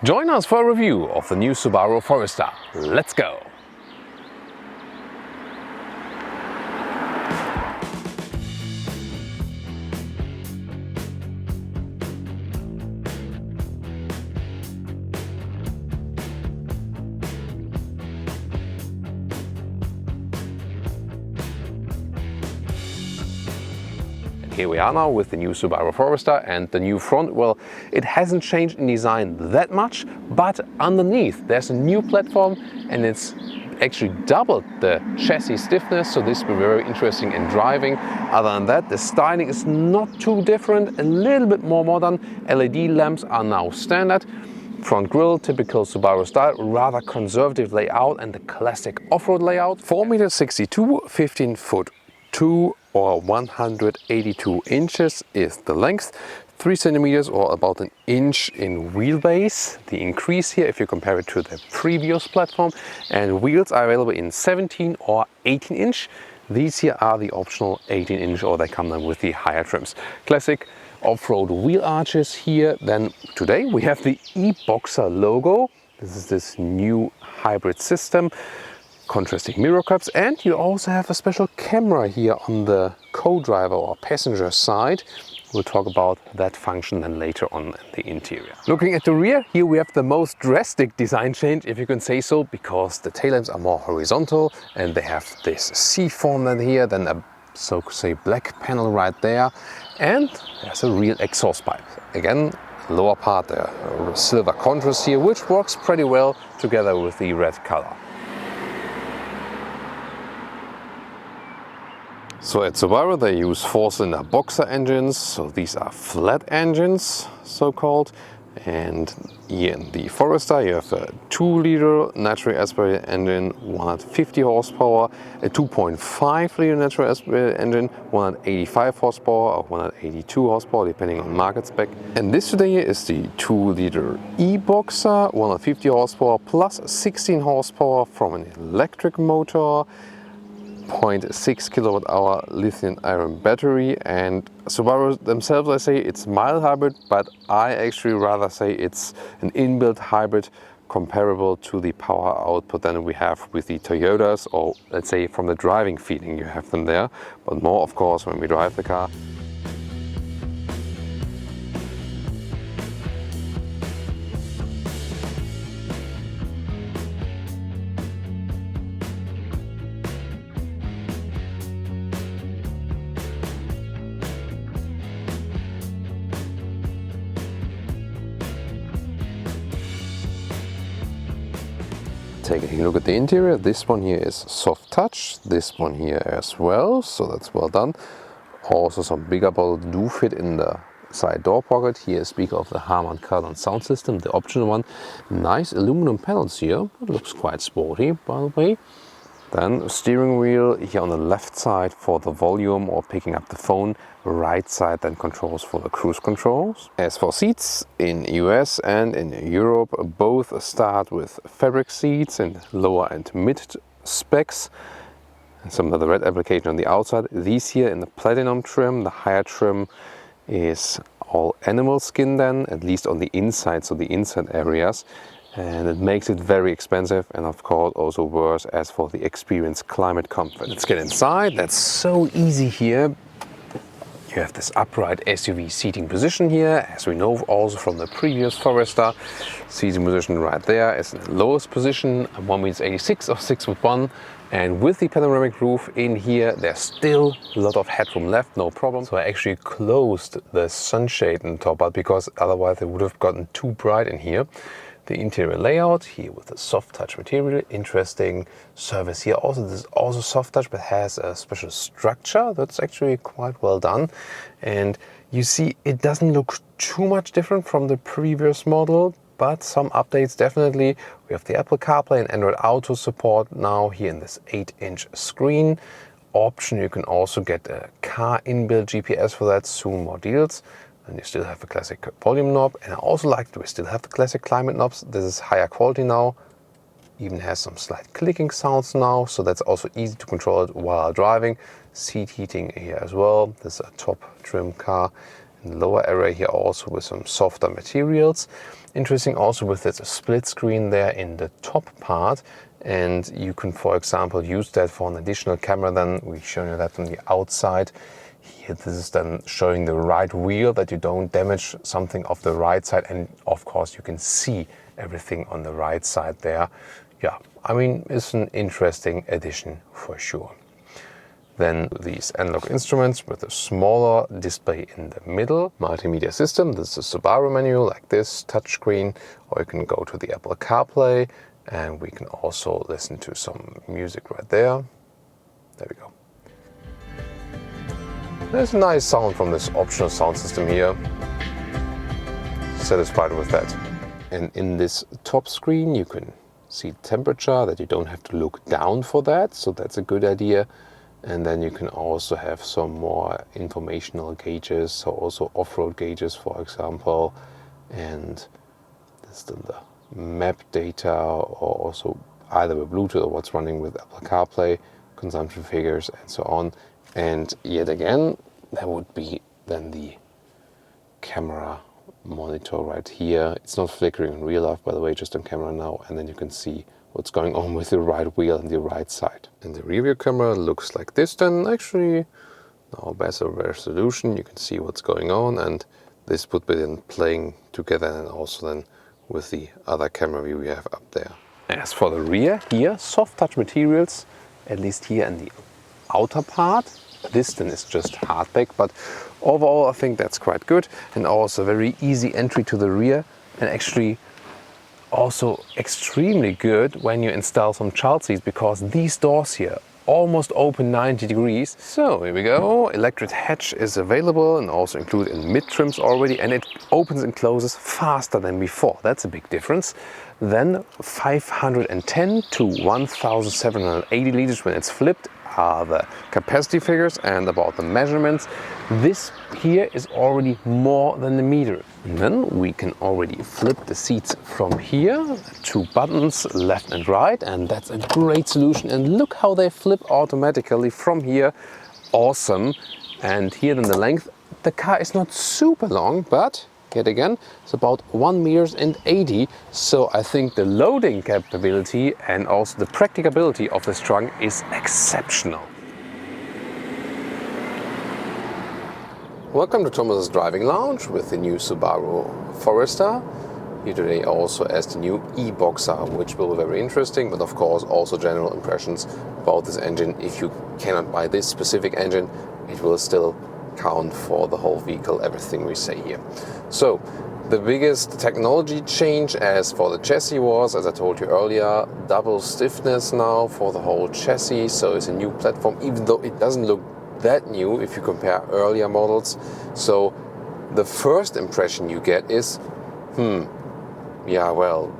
Join us for a review of the new Subaru Forester. Let's go! Here we are now with the new Subaru Forester and the new front. Well, it hasn't changed in design that much, but underneath there's a new platform and it's actually doubled the chassis stiffness, so this will be very interesting in driving. Other than that, the styling is not too different, a little bit more modern. LED lamps are now standard. Front grille, typical Subaru style, rather conservative layout and the classic off-road layout. 4.62 m, 15'2" or 182 inches is the length, 3 centimeters or about an inch in wheelbase. The increase here if you compare it to the previous platform, and wheels are available in 17 or 18 inch. These here are the optional 18 inch, or they come then with the higher trims. Classic off-road wheel arches here. Then today we have the eBoxer logo. This is this new hybrid system. Contrasting mirror cups, and you also have a special camera here on the co-driver or passenger side. We'll talk about that function then later on in the interior. Looking at the rear, here we have the most drastic design change, if you can say so, because the tail lamps are more horizontal and they have this C-form then here, then a so to say black panel right there, and there's a real exhaust pipe. Again, lower part, the silver contrast here, which works pretty well together with the red color. So at Subaru they use 4-cylinder boxer engines, so these are flat engines, so-called. And here in the Forester you have a 2-liter naturally aspirated engine, 150 horsepower, a 2.5-liter naturally aspirated engine, 185 horsepower or 182 horsepower depending on market spec. And this today is the 2-liter eBoxer, 150 horsepower plus 16 horsepower from an electric motor, 0.6 kilowatt-hour lithium-ion battery. And Subaru themselves, I say it's mild hybrid, but I actually rather say it's an inbuilt hybrid comparable to the power output than we have with the Toyotas, or let's say from the driving feeling you have them there, but more of course when we drive the car. Taking a look at the interior, this one here is soft touch, this one here as well, so that's well done. Also some bigger bottles do fit in the side door pocket. Here a speaker of the Harman Kardon sound system, the optional one. Nice aluminum panels here, it looks quite sporty by the way. Then a steering wheel here on the left side for the volume or picking up the phone, right side then controls for the cruise controls. As for seats, in US and in Europe both start with fabric seats in lower and mid specs. And some of the red application on the outside. These here in the platinum trim, the higher trim is all animal skin then, at least on the inside, so the inside areas. And it makes it very expensive and of course also worse as for the experience climate comfort. Let's get inside. That's so easy here. You have this upright SUV seating position here, as we know also from the previous Forester. Seating position right there is in the lowest position, 1.86 or 6'1", and with the panoramic roof in here, there's still a lot of headroom left, no problem. So I actually closed the sunshade on top, because otherwise it would have gotten too bright in here. The interior layout here with the soft touch material, interesting surface here. Also, this is also soft touch, but has a special structure that's actually quite well done. And you see, it doesn't look too much different from the previous model, but some updates definitely. We have the Apple CarPlay and Android Auto support now here in this 8-inch screen. Option, you can also get a car inbuilt GPS for that, soon more deals. And you still have the classic volume knob, and I also like that we still have the classic climate knobs. This is higher quality now, even has some slight clicking sounds now, so that's also easy to control it while driving. Seat heating here as well. This is a top trim car. lower area here also with some softer materials. Interesting also with this split screen there in the top part, and you can, for example, use that for an additional camera. Then we've shown you that from the outside. Here this is then showing the right wheel, that you don't damage something off the right side, and of course you can see everything on the right side there. Yeah, I mean, it's an interesting addition for sure. Then these analog instruments with a smaller display in the middle. Multimedia system, this is a Subaru menu like this, touchscreen, or you can go to the Apple CarPlay, and we can also listen to some music right there. There we go. There's a nice sound from this optional sound system here. Satisfied with that. And in this top screen you can see temperature, that you don't have to look down for that, so that's a good idea. And then you can also have some more informational gauges, so also off-road gauges, for example. And this is the map data, or also either with Bluetooth or what's running with Apple CarPlay, consumption figures, and so on. And yet again, there would be then the camera monitor right here. It's not flickering in real life, by the way, just on camera now. And then you can see what's going on with the right wheel and the right side. And the rear view camera looks like this then. Actually, now better resolution, you can see what's going on, and this would be then playing together and also then with the other camera view we have up there. As for the rear, here, soft touch materials, at least here in the outer part. This then is just hardback, but overall I think that's quite good, and also very easy entry to the rear, and actually also extremely good when you install some child seats, because these doors here almost open 90 degrees. So here we go, electric hatch is available and also included in mid trims already, and it opens and closes faster than before. That's a big difference. Then 510 to 1780 liters when it's flipped are the capacity figures, and about the measurements. This here is already more than the meter. And then we can already flip the seats from here, 2 buttons left and right, and that's a great solution. And look how they flip automatically from here. Awesome. And here then the length, the car is not super long, but yet again, it's about 1.80 meters. So I think the loading capability and also the practicability of this trunk is exceptional. Welcome to Thomas's Driving Lounge with the new Subaru Forester. Here today also as the new eBoxer, which will be very interesting, but of course also general impressions about this engine. If you cannot buy this specific engine, it will still count for the whole vehicle, everything we say here. So the biggest technology change as for the chassis was, as I told you earlier, double stiffness now for the whole chassis. So it's a new platform, even though it doesn't look that new if you compare earlier models. So the first impression you get is, yeah, well,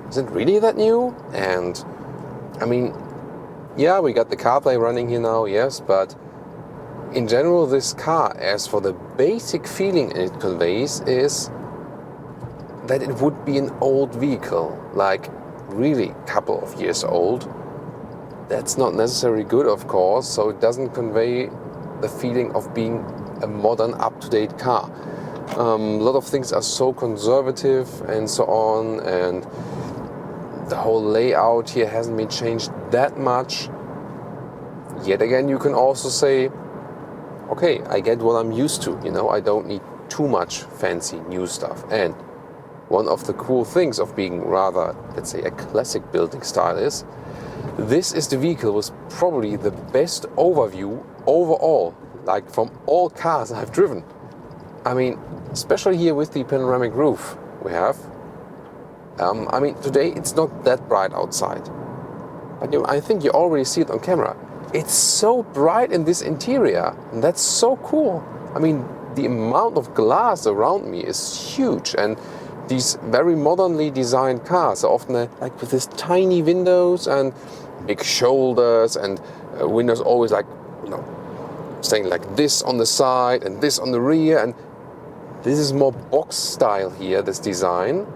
is it really that new? And I mean, yeah, we got the CarPlay running here now, yes, but in general, this car, as for the basic feeling it conveys, is that it would be an old vehicle, like really a couple of years old. That's not necessarily good, of course, so it doesn't convey the feeling of being a modern, up-to-date car. A lot of things are so conservative and so on, and the whole layout here hasn't been changed that much. Yet again, you can also say, okay, I get what I'm used to, you know, I don't need too much fancy new stuff. And one of the cool things of being rather, let's say, a classic building style is, this is the vehicle with probably the best overview overall, like from all cars I've driven. I mean, especially here with the panoramic roof we have. I mean, today it's not that bright outside, but I think you already see it on camera. It's so bright in this interior, and that's so cool. I mean, the amount of glass around me is huge, and these very modernly designed cars are often like with these tiny windows and big shoulders, and windows always like, you know, staying like this on the side and this on the rear, and this is more box style here, this design.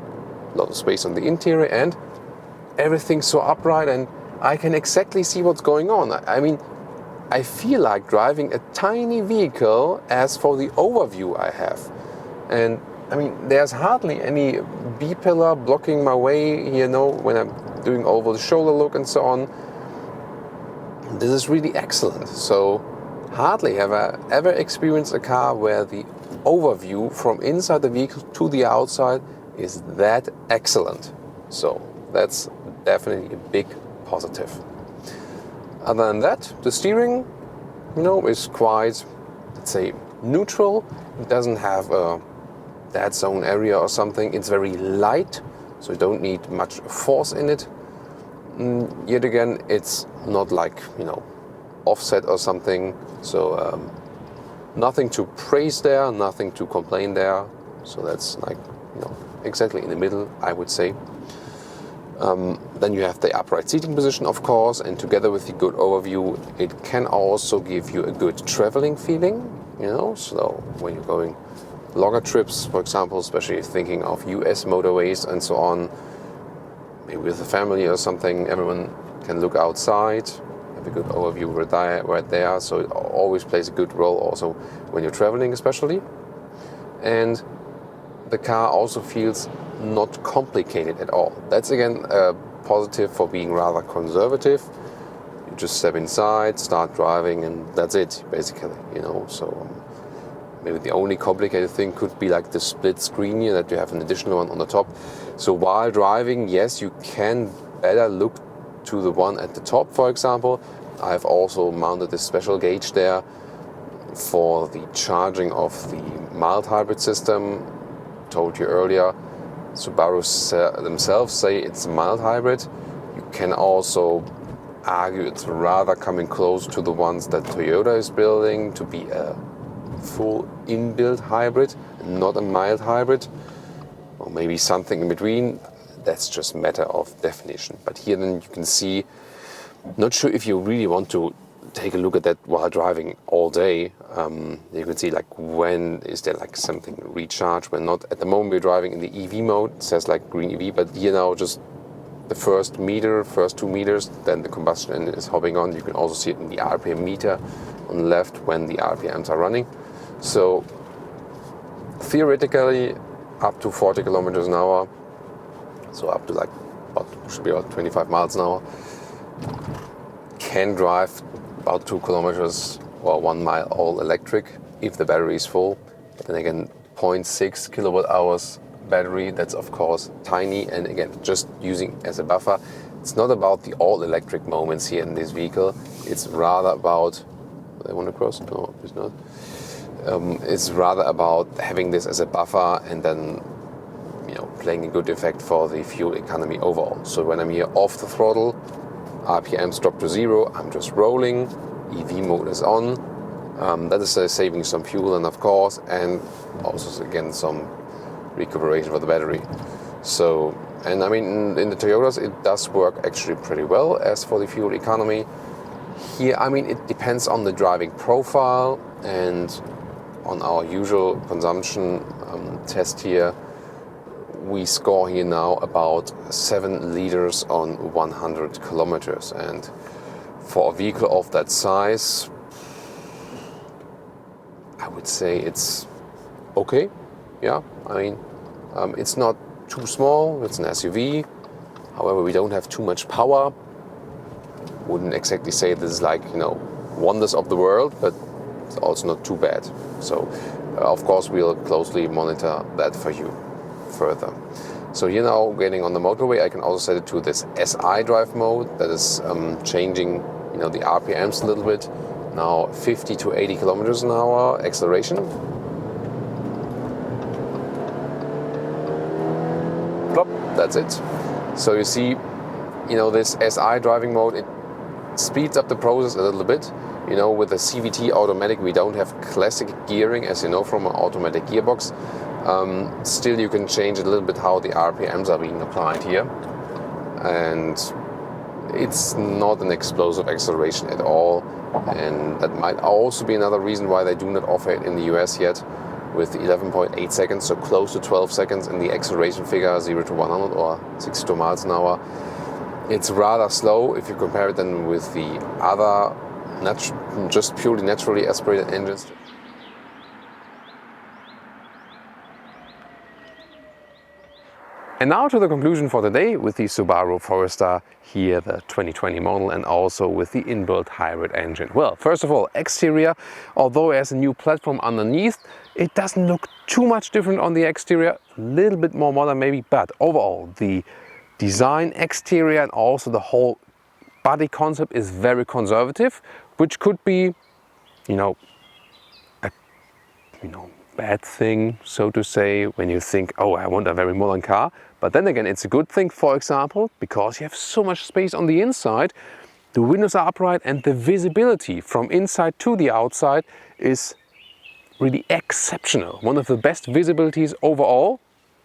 A lot of space on the interior, and everything so upright, and I can exactly see what's going on. I mean, I feel like driving a tiny vehicle as for the overview I have. And I mean, there's hardly any B-pillar blocking my way, you know, when I'm doing over the shoulder look and so on. This is really excellent. So hardly have I ever experienced a car where the overview from inside the vehicle to the outside is that excellent. So that's definitely a big positive. Other than that, the steering, you know, is quite, let's say, neutral. It doesn't have a dead zone area or something. It's very light, so you don't need much force in it. Yet again, it's not like, you know, offset or something. So nothing to praise there, nothing to complain there. So that's like, you know, exactly in the middle, I would say. Then you have the upright seating position, of course, and together with the good overview, it can also give you a good traveling feeling, you know. So when you're going longer trips, for example, especially thinking of US motorways and so on, maybe with a family or something, everyone can look outside, have a good overview right there. So it always plays a good role also when you're traveling, especially. And the car also feels not complicated at all. That's again a positive for being rather conservative. You just step inside, start driving, and that's it, basically, you know. So maybe the only complicated thing could be like the split screen here, that you have an additional one on the top. So while driving, yes, you can better look to the one at the top, for example. I've also mounted this special gauge there for the charging of the mild hybrid system. Told you earlier, Subaru themselves say it's a mild hybrid. You can also argue it's rather coming close to the ones that Toyota is building to be a full inbuilt hybrid, not a mild hybrid, or maybe something in between. That's just a matter of definition. But here then you can see, not sure if you really want to take a look at that while driving all day. You can see like when is there like something recharged, when not. At the moment we're driving in the EV mode, it says like green EV, but here now just the first 2 meters, then the combustion engine is hopping on. You can also see it in the RPM meter on the left when the RPMs are running. So theoretically up to 40 kilometers an hour, so up to like should be about 25 miles an hour, can drive about 2 kilometers or 1 mile all electric if the battery is full. Then again, 0.6 kilowatt hours battery, that's of course tiny, and again just using as a buffer. It's not about the all electric moments here in this vehicle. It's rather about, I want to cross? No, it's not. It's rather about having this as a buffer and then, you know, playing a good effect for the fuel economy overall. So when I'm here off the throttle, RPMs drop to 0, I'm just rolling, EV mode is on. That is saving some fuel, and of course, and also again some recuperation for the battery. So, and I mean, in the Toyotas it does work actually pretty well. As for the fuel economy, here, I mean, it depends on the driving profile and on our usual consumption test here. We score here now about 7 liters on 100 kilometers, and for a vehicle of that size, I would say it's okay. Yeah, I mean, it's not too small, it's an SUV. However, we don't have too much power. Wouldn't exactly say this is like, you know, wonders of the world, but it's also not too bad. So, of course, we'll closely monitor that for you further. So here now, getting on the motorway, I can also set it to this SI drive mode. That is changing, you know, the RPMs a little bit. Now 50 to 80 kilometers an hour acceleration. Plop, that's it. So you see, you know, this SI driving mode, it speeds up the process a little bit. You know, with the CVT automatic, we don't have classic gearing, as you know, from an automatic gearbox. Still, you can change a little bit how the RPMs are being applied here. And it's not an explosive acceleration at all. And that might also be another reason why they do not offer it in the US yet, with 11.8 seconds, so close to 12 seconds in the acceleration figure, 0 to 100 or 62 miles an hour. It's rather slow if you compare it then with the other just purely naturally aspirated engines. And now to the conclusion for today with the Subaru Forester, here the 2020 model, and also with the inbuilt hybrid engine. Well, first of all, exterior, although it has a new platform underneath, it doesn't look too much different on the exterior, a little bit more modern maybe, but overall the design, exterior, and also the whole body concept is very conservative, which could be, a bad thing, so to say, when you think, oh, I want a very modern car. But then again, it's a good thing, for example, because you have so much space on the inside, the windows are upright, and the visibility from inside to the outside is really exceptional. One of the best visibilities overall.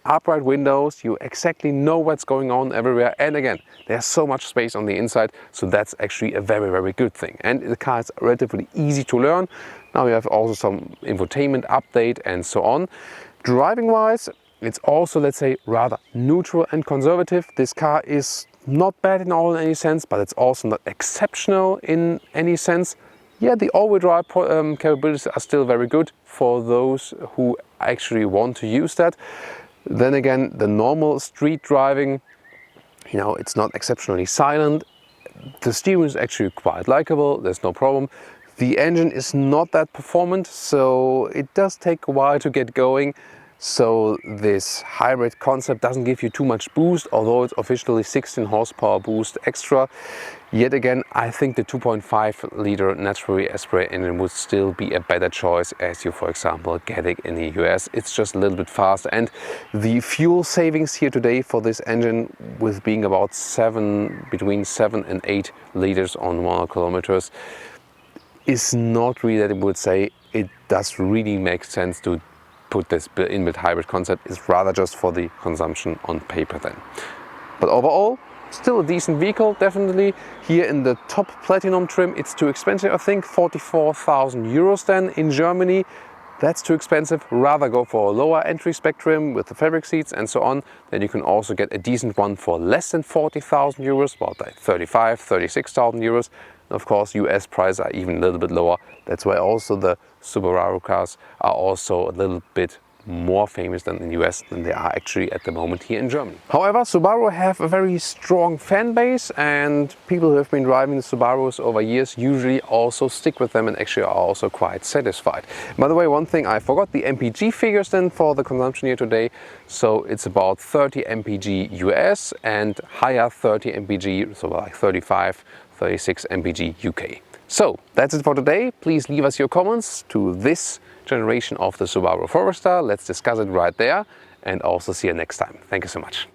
Upright windows, you exactly know what's going on everywhere, and again, there's so much space on the inside, so that's actually a very, very good thing. And the car is relatively easy to learn. Now you have also some infotainment update and so on. Driving wise, it's also, let's say, rather neutral and conservative. This car is not bad in any sense, but it's also not exceptional in any sense. Yeah, the all-wheel drive capabilities are still very good for those who actually want to use that. Then again, the normal street driving, it's not exceptionally silent. The steering is actually quite likable, there's no problem. The engine is not that performant, so it does take a while to get going. So this hybrid concept doesn't give you too much boost, although it's officially 16 horsepower boost extra. Yet again, I think the 2.5 liter naturally aspirated engine would still be a better choice as you, for example, get it in the US. It's just a little bit faster, and the fuel savings here today for this engine, with being about between 7 and 8 liters on 100 kilometers, is not really that I would say it does really make sense to put this inbuilt hybrid concept. Is rather just for the consumption on paper then. But overall, still a decent vehicle, definitely. Here in the top platinum trim, it's too expensive, I think, 44,000 euros then in Germany. That's too expensive. Rather go for a lower entry spec trim with the fabric seats and so on. Then you can also get a decent one for less than 40,000 euros, about like 35, 36,000 euros. Of course, US prices are even a little bit lower. That's why also the Subaru cars are also a little bit more famous than in the US than they are actually at the moment here in Germany. However, Subaru have a very strong fan base, and people who have been driving the Subarus over years usually also stick with them and actually are also quite satisfied. By the way, one thing I forgot, the MPG figures then for the consumption here today. So it's about 30 MPG US and higher 30 MPG, so like 35, 36 MPG UK. So that's it for today. Please leave us your comments to this generation of the Subaru Forester. Let's discuss it right there, and also see you next time. Thank you so much.